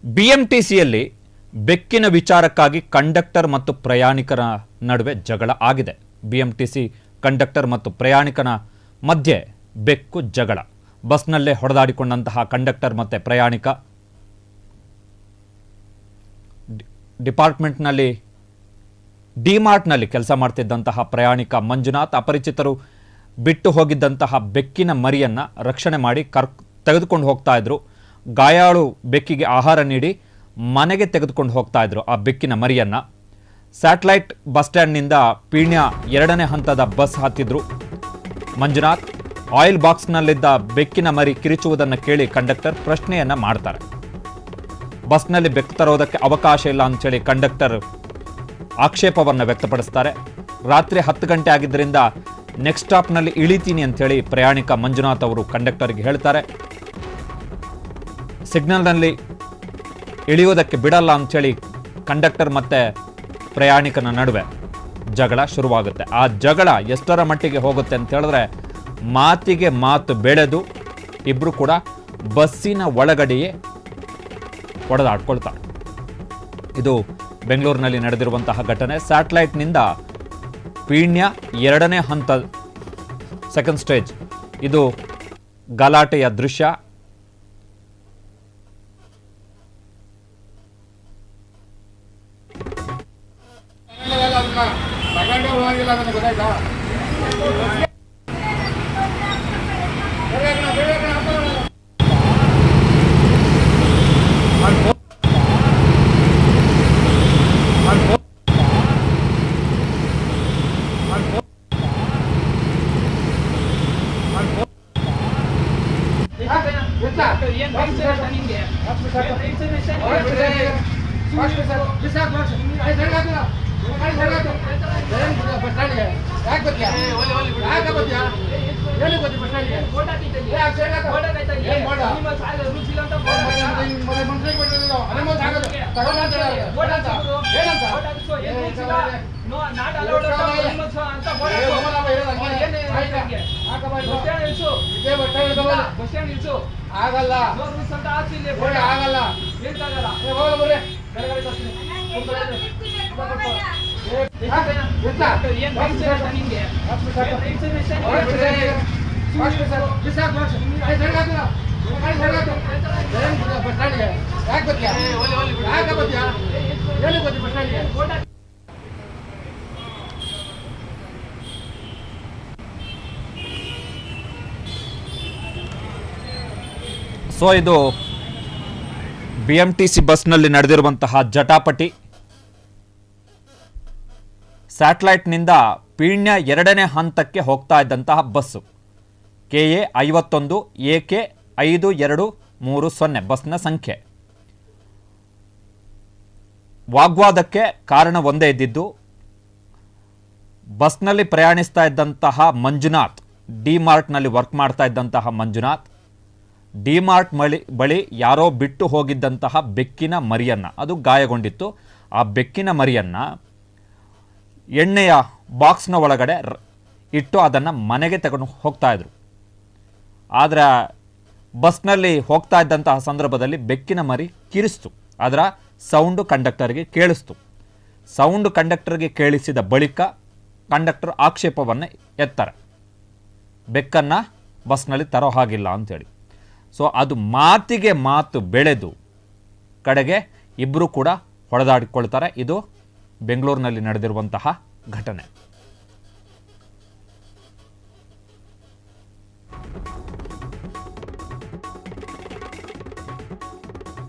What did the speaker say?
ಬಿಎಂಟಿಸಿಯಲ್ಲಿ ಬೆಕ್ಕಿನ ವಿಚಾರಕ್ಕಾಗಿ ಕಂಡಕ್ಟರ್ ಮತ್ತು ಪ್ರಯಾಣಿಕರ ನಡುವೆ ಜಗಳ ಆಗಿದೆ. ಬಿಎಂಟಿಸಿ ಕಂಡಕ್ಟರ್ ಮತ್ತು ಪ್ರಯಾಣಿಕನ ಮಧ್ಯೆ ಬೆಕ್ಕು ಜಗಳ. ಬಸ್ನಲ್ಲೇ ಹೊಡೆದಾಡಿಕೊಂಡಂತಹ ಕಂಡಕ್ಟರ್ ಮತ್ತು ಪ್ರಯಾಣಿಕ ಡಿಮಾರ್ಟ್ನಲ್ಲಿ ಕೆಲಸ ಮಾಡ್ತಿದ್ದಂತಹ ಪ್ರಯಾಣಿಕ ಮಂಜುನಾಥ್ ಅಪರಿಚಿತರು ಬಿಟ್ಟು ಹೋಗಿದ್ದಂತಹ ಬೆಕ್ಕಿನ ಮರಿಯನ್ನು ರಕ್ಷಣೆ ಮಾಡಿ ತೆಗೆದುಕೊಂಡು ಹೋಗ್ತಾ ಇದ್ರು. ಗಾಯಾಳು ಬೆಕ್ಕಿಗೆ ಆಹಾರ ನೀಡಿ ಮನೆಗೆ ತೆಗೆದುಕೊಂಡು ಹೋಗ್ತಾ ಇದ್ರು ಆ ಬೆಕ್ಕಿನ ಮರಿಯನ್ನು. ಸ್ಯಾಟಲೈಟ್ ಬಸ್ ಸ್ಟ್ಯಾಂಡ್ನಿಂದ ಪೀಣ್ಯ 2ನೇ ಹಂತದ ಬಸ್ ಹತ್ತಿದ್ರು ಮಂಜುನಾಥ್. ಆಯಿಲ್ ಬಾಕ್ಸ್ನಲ್ಲಿದ್ದ ಬೆಕ್ಕಿನ ಮರಿ ಕಿರಿಚುವುದನ್ನು ಕೇಳಿ ಕಂಡಕ್ಟರ್ ಪ್ರಶ್ನೆಯನ್ನು ಮಾಡ್ತಾರೆ. ಬಸ್ನಲ್ಲಿ ಬೆಕ್ಕು ತರೋದಕ್ಕೆ ಅವಕಾಶ ಇಲ್ಲ ಅಂತೇಳಿ ಕಂಡಕ್ಟರ್ ಆಕ್ಷೇಪವನ್ನು ವ್ಯಕ್ತಪಡಿಸ್ತಾರೆ. ರಾತ್ರಿ 10 ಗಂಟೆ ಆಗಿದ್ದರಿಂದ ನೆಕ್ಸ್ಟ್ ಸ್ಟಾಪ್ನಲ್ಲಿ ಇಳಿತೀನಿ ಅಂಥೇಳಿ ಪ್ರಯಾಣಿಕ ಮಂಜುನಾಥ್ ಅವರು ಕಂಡಕ್ಟರ್ಗೆ ಹೇಳ್ತಾರೆ. ಸಿಗ್ನಲ್ನಲ್ಲಿ ಇಳಿಯೋದಕ್ಕೆ ಬಿಡಲ್ಲ ಅಂಥೇಳಿ ಕಂಡಕ್ಟರ್ ಮತ್ತು ಪ್ರಯಾಣಿಕನ ನಡುವೆ ಜಗಳ ಶುರುವಾಗುತ್ತೆ. ಆ ಜಗಳ ಎಷ್ಟರ ಮಟ್ಟಿಗೆ ಹೋಗುತ್ತೆ ಅಂತ ಹೇಳಿದ್ರೆ ಮಾತಿಗೆ ಮಾತು ಬೆಳೆದು ಇಬ್ಬರು ಕೂಡ ಬಸ್ಸಿನ ಒಳಗಡೆಯೇ ಹೊಡೆದಾಡ್ಕೊಳ್ತಾರೆ. ಇದು ಬೆಂಗಳೂರಿನಲ್ಲಿ ನಡೆದಿರುವಂತಹ ಘಟನೆ. ಸ್ಯಾಟಲೈಟ್ನಿಂದ ಪೀಣ್ಯ 2ನೇ ಹಂತ ಸೆಕೆಂಡ್ ಸ್ಟೇಜ್ ಇದು ಗಲಾಟೆಯ ದೃಶ್ಯ. ಸೊ ಇದು ಬಿಎಂಟಿಸಿ ಬಸ್ನಲ್ಲಿ ನಡೆದಿರುವಂತಹ ಜಟಾಪಟಿ. ಸ್ಯಾಟಲೈಟ್ನಿಂದ ಪೀಣ್ಯ 2ನೇ ಹಂತಕ್ಕೆ ಹೋಗ್ತಾ ಇದ್ದಂತಹ ಬಸ್ಸು KA 51 AK 5230 ಬಸ್ನ ಸಂಖ್ಯೆ. ವಾಗ್ವಾದಕ್ಕೆ ಕಾರಣ ಒಂದೇ ಇದ್ದಿದ್ದು, ಬಸ್ನಲ್ಲಿ ಪ್ರಯಾಣಿಸ್ತಾ ಇದ್ದಂತಹ ಮಂಜುನಾಥ್, ಡಿಮಾರ್ಟ್ನಲ್ಲಿ ವರ್ಕ್ ಮಾಡ್ತಾ ಇದ್ದಂತಹ ಮಂಜುನಾಥ್ ಡಿಮಾರ್ಟ್ ಬಳಿ ಯಾರೋ ಬಿಟ್ಟು ಹೋಗಿದ್ದಂತಹ ಬೆಕ್ಕಿನ ಮರಿಯನ್ನು, ಅದು ಗಾಯಗೊಂಡಿತ್ತು, ಆ ಬೆಕ್ಕಿನ ಮರಿಯನ್ನು ಎಣ್ಣೆಯ ಬಾಕ್ಸ್ನ ಒಳಗಡೆ ಇಟ್ಟು ಅದನ್ನು ಮನೆಗೆ ತಗೊಂಡು ಹೋಗ್ತಾ ಇದ್ರು. ಆದರೆ ಬಸ್ನಲ್ಲಿ ಹೋಗ್ತಾ ಇದ್ದಂತಹ ಸಂದರ್ಭದಲ್ಲಿ ಬೆಕ್ಕಿನ ಮರಿ ಕಿರಿಸ್ತು. ಅದರ ಸೌಂಡು ಕಂಡಕ್ಟರ್ಗೆ ಕೇಳಿಸ್ತು. ಸೌಂಡು ಕಂಡಕ್ಟರ್ಗೆ ಕೇಳಿಸಿದ ಬಳಿಕ ಕಂಡಕ್ಟರ್ ಆಕ್ಷೇಪವನ್ನು ಎತ್ತಾರೆ, ಬೆಕ್ಕನ್ನು ಬಸ್ನಲ್ಲಿ ತರೋ ಹಾಗಿಲ್ಲ ಅಂಥೇಳಿ. ಸೊ ಅದು ಮಾತಿಗೆ ಮಾತು ಬೆಳೆದು ಕಡೆಗೆ ಇಬ್ಬರು ಕೂಡ ಹೊಡೆದಾಡಿಕೊಳ್ತಾರೆ. ಇದು ಬೆಂಗಳೂರಿನಲ್ಲಿ ನಡೆದಿರುವಂತಹ ಘಟನೆ.